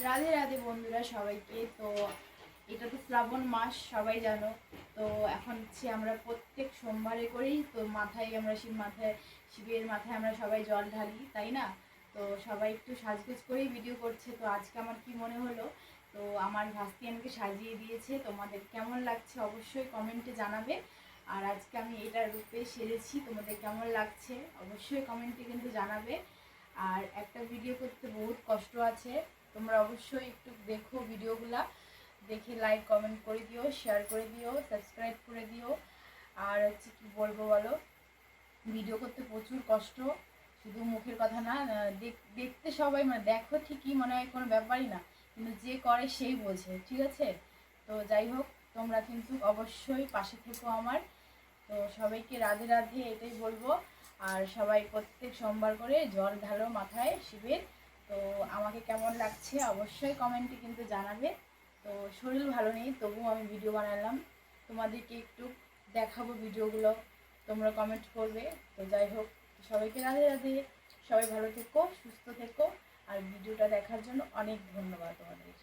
রাধে রাধে বন্ধুরা সবাইকে। তো এটা তো শ্রাবণ মাস, সবাই জানো। তো এখন হচ্ছে আমরা প্রত্যেক সোমবারে করি, তো মাথায় আমরা শিবের মাথায় আমরা সবাই জল ঢালি, তাই না? তো সবাই একটু সাজগোজ করেই ভিডিও করছে। তো আজকে আমার কি মনে হলো, তো আমার ভাস্তি আমাকে সাজিয়ে দিয়েছে। তোমাদের কেমন লাগছে অবশ্যই কমেন্টে জানাবে। আর আজকে আমি এটার রূপে সেরেছি, তোমাদের কেমন লাগছে অবশ্যই কমেন্টে কিন্তু জানাবে। আর একটা ভিডিও করতে বহুত কষ্ট আছে, তোমরা অবশ্যই একটু দেখো ভিডিওগুলা, দেখে লাইক কমেন্ট করে দিও, শেয়ার করে দিও, সাবস্ক্রাইব করে দিও। আর হচ্ছে কি বলবো বলো, ভিডিও করতে প্রচুর কষ্ট, শুধু মুখের কথা না। দেখতে সবাই মানে দেখো ঠিকই, মনে হয় কোনো ব্যাপারই না, কিন্তু যে করে সেই বোঝে, ঠিক আছে? তো যাই হোক, তোমরা কিন্তু অবশ্যই পাশে থেকো আমার। তো সবাইকে রাধে রাধে এটাই বলবো। আর সবাই প্রত্যেক সোমবার করে জল ঢালো মাথায় শিবের। তো আমাকে কেমন লাগছে অবশ্যই কমেন্টে কিন্তু জানাবে। তো শরীর ভালো নেই, তবুও আমি ভিডিও বানালাম, তোমাদেরকে একটু দেখাবো ভিডিওগুলো, তোমরা কমেন্ট করবে। তো যাই হোক, সবাইকে রাধে রাধে, সবাই ভালো থেকো, সুস্থ থেকো। আর ভিডিওটা দেখার জন্য অনেক ধন্যবাদ তোমাদের।